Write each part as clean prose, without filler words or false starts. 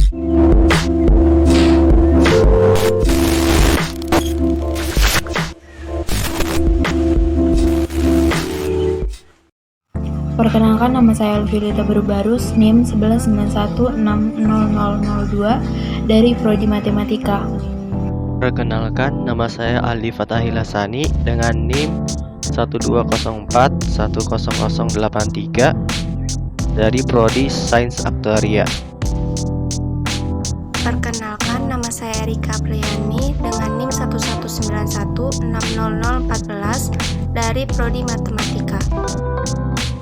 Perkenalkan, nama saya Elvilita Barubarus, NIM 1191600002 dari Prodi Matematika. Perkenalkan, nama saya Aldi Fatahil Hassani dengan NIM 120410083 dari Prodi Sains Aktuaria. Perkenalkan, nama saya Erika Priani dengan NIM 119160014 dari Prodi Matematika.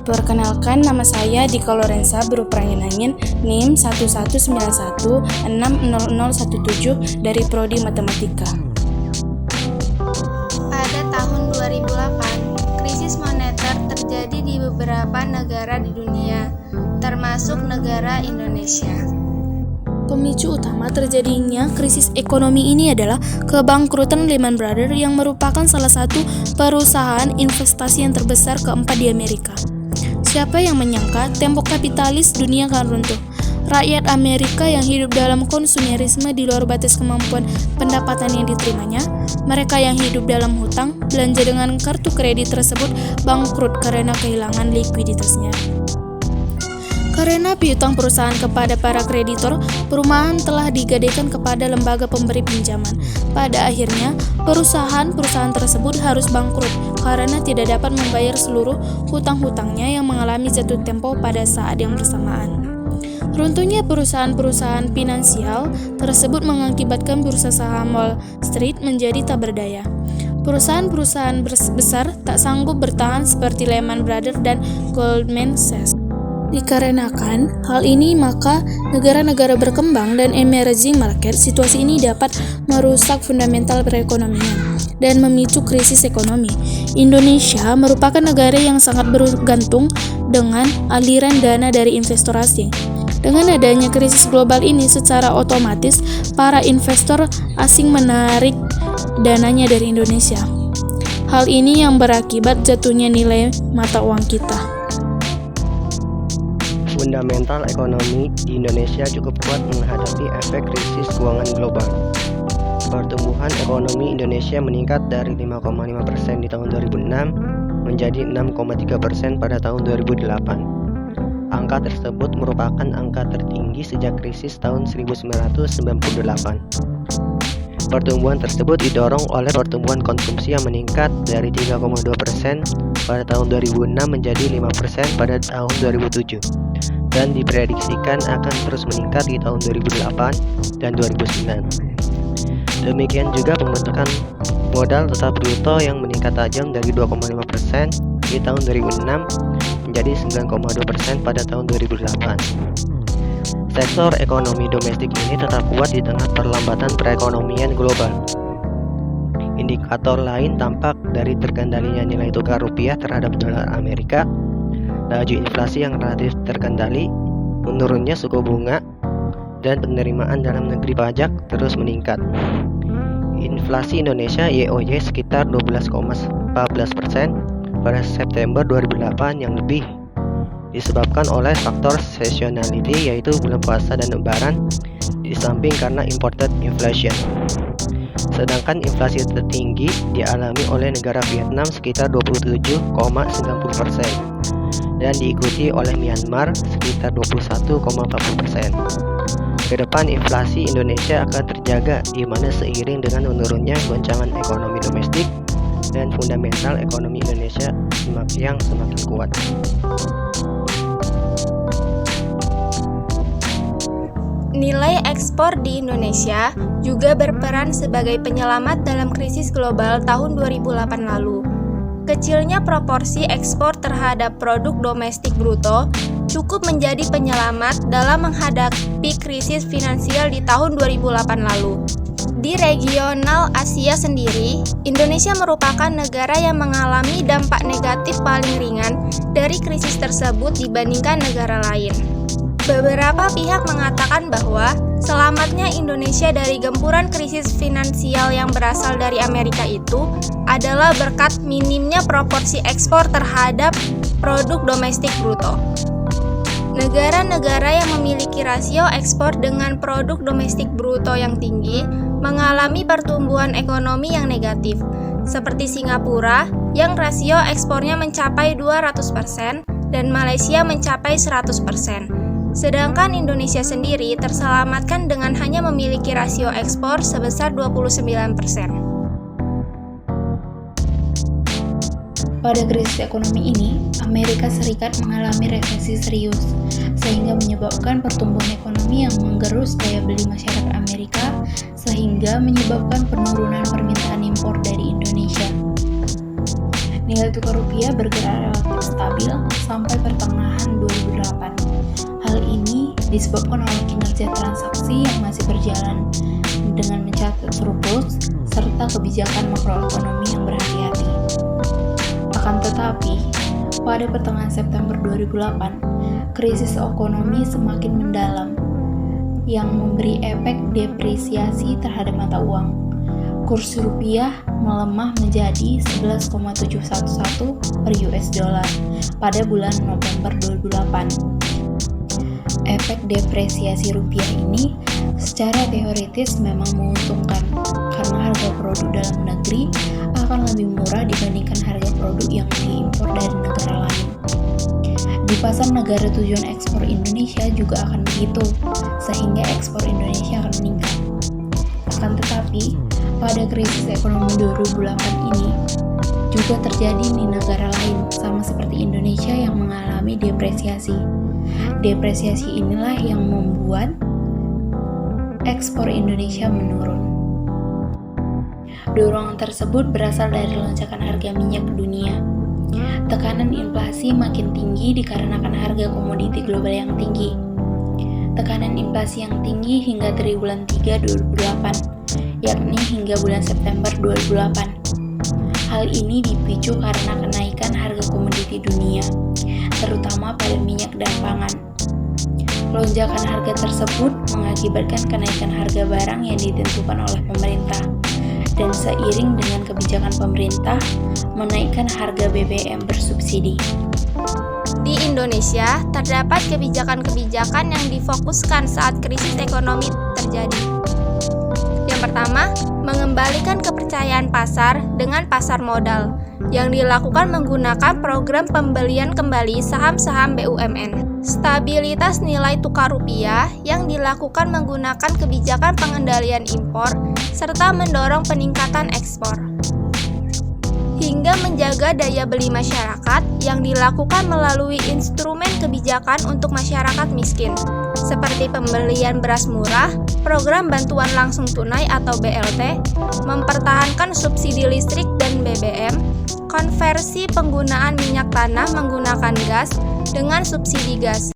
Perkenalkan, nama saya Dika Lorenza Berupranginangin, NIM 119160017 dari Prodi Matematika. Pada tahun 2008, krisis moneter terjadi di beberapa negara di dunia, termasuk negara Indonesia. Pemicu utama terjadinya krisis ekonomi ini adalah kebangkrutan Lehman Brothers yang merupakan salah satu perusahaan investasi yang terbesar keempat di Amerika. Siapa yang menyangka tembok kapitalis dunia akan runtuh? Rakyat Amerika yang hidup dalam konsumerisme di luar batas kemampuan pendapatan yang diterimanya, mereka yang hidup dalam hutang, belanja dengan kartu kredit tersebut bangkrut karena kehilangan likuiditasnya. Karena piutang perusahaan kepada para kreditor, perumahan telah digadaikan kepada lembaga pemberi pinjaman. Pada akhirnya, perusahaan tersebut harus bangkrut karena tidak dapat membayar seluruh hutang-hutangnya yang mengalami jatuh tempo pada saat yang bersamaan. Runtuhnya perusahaan-perusahaan finansial tersebut mengakibatkan bursa saham Wall Street menjadi tak berdaya. Perusahaan-perusahaan besar tak sanggup bertahan seperti Lehman Brothers dan Goldman Sachs. Dikarenakan hal ini, maka negara-negara berkembang dan emerging market, situasi ini dapat merusak fundamental perekonomian dan memicu krisis ekonomi. Indonesia merupakan negara yang sangat bergantung dengan aliran dana dari investor asing. Dengan adanya krisis global ini, secara otomatis para investor asing menarik dananya dari Indonesia. Hal ini yang berakibat jatuhnya nilai mata uang kita. Fundamental ekonomi di Indonesia cukup kuat menghadapi efek krisis keuangan global. Pertumbuhan ekonomi Indonesia meningkat dari 5,5% di tahun 2006 menjadi 6,3% pada tahun 2008. Angka tersebut merupakan angka tertinggi sejak krisis tahun 1998. Pertumbuhan tersebut didorong oleh pertumbuhan konsumsi yang meningkat dari 3,2% pada tahun 2006 menjadi 5% pada tahun 2007 dan diprediksikan akan terus meningkat di tahun 2008 dan 2009. Demikian juga pembentukan modal tetap bruto yang meningkat tajam dari 2,5% di tahun 2006 menjadi 9,2% pada tahun 2008. Sektor ekonomi domestik ini tetap kuat di tengah perlambatan perekonomian global. Indikator lain tampak dari terkendalinya nilai tukar rupiah terhadap dolar Amerika, laju inflasi yang relatif terkendali, menurunnya suku bunga, dan penerimaan dalam negeri pajak terus meningkat. Inflasi Indonesia YoY sekitar 12,14% pada September 2008 yang lebih disebabkan oleh faktor seasonality yaitu bulan puasa dan lebaran, di samping karena imported inflation. Sedangkan inflasi tertinggi dialami oleh negara Vietnam sekitar 27,90% dan diikuti oleh Myanmar sekitar 21,40%. Ke depan inflasi Indonesia akan terjaga di mana seiring dengan menurunnya goncangan ekonomi domestik dan fundamental ekonomi Indonesia semakin kuat. Nilai ekspor di Indonesia juga berperan sebagai penyelamat dalam krisis global tahun 2008 lalu. Kecilnya proporsi ekspor terhadap produk domestik bruto cukup menjadi penyelamat dalam menghadapi krisis finansial di tahun 2008 lalu. Di regional Asia sendiri, Indonesia merupakan negara yang mengalami dampak negatif paling ringan dari krisis tersebut dibandingkan negara lain. Beberapa pihak mengatakan bahwa selamatnya Indonesia dari gempuran krisis finansial yang berasal dari Amerika itu adalah berkat minimnya proporsi ekspor terhadap produk domestik bruto. Negara-negara yang memiliki rasio ekspor dengan produk domestik bruto yang tinggi mengalami pertumbuhan ekonomi yang negatif, seperti Singapura yang rasio ekspornya mencapai 200% dan Malaysia mencapai 100%. Sedangkan Indonesia sendiri terselamatkan dengan hanya memiliki rasio ekspor sebesar 29%. Pada krisis ekonomi ini, Amerika Serikat mengalami resesi serius, sehingga menyebabkan pertumbuhan ekonomi yang menggerus daya beli masyarakat Amerika, sehingga menyebabkan penurunan permintaan impor dari Indonesia. Nilai tukar rupiah bergerak relatif stabil sampai pertengahan 2008. Hal ini disebabkan oleh kinerja transaksi yang masih berjalan dengan mencatat surplus, serta kebijakan makroekonomi yang berhati-hati. Akan tetapi, pada pertengahan September 2008, krisis ekonomi semakin mendalam yang memberi efek depresiasi terhadap mata uang. Kurs rupiah melemah menjadi 11,711 per US dollar pada bulan November 2008. Efek depresiasi rupiah ini secara teoritis memang menguntungkan karena harga produk dalam negeri akan lebih murah dibandingkan harga produk yang diimpor dari negara lain. Di pasar negara tujuan ekspor Indonesia juga akan begitu, sehingga ekspor Indonesia akan meningkat. Akan tetapi, pada krisis ekonomi 2008 ini juga terjadi di negara lain, sama seperti Indonesia yang mengalami depresiasi. Depresiasi inilah yang membuat ekspor Indonesia menurun. Dorongan tersebut berasal dari lonjakan harga minyak dunia. Tekanan inflasi makin tinggi dikarenakan harga komoditi global yang tinggi. Tekanan inflasi yang tinggi hingga triwulan 3 2008, yakni hingga bulan September 2008. Hal ini dipicu karena kenaikan harga komoditi dunia, terutama pada minyak dan pangan. Lonjakan harga tersebut mengakibatkan kenaikan harga barang yang ditentukan oleh pemerintah, dan seiring dengan kebijakan pemerintah menaikkan harga BBM bersubsidi. Di Indonesia, terdapat kebijakan-kebijakan yang difokuskan saat krisis ekonomi terjadi. Yang pertama, mengembalikan kepercayaan pasar dengan pasar modal, yang dilakukan menggunakan program pembelian kembali saham-saham BUMN. Stabilitas nilai tukar rupiah yang dilakukan menggunakan kebijakan pengendalian impor, serta mendorong peningkatan ekspor. Hingga menjaga daya beli masyarakat yang dilakukan melalui instrumen kebijakan untuk masyarakat miskin, seperti pembelian beras murah, program bantuan langsung tunai atau BLT, mempertahankan subsidi listrik dan BBM, konversi penggunaan minyak tanah menggunakan gas dengan subsidi gas.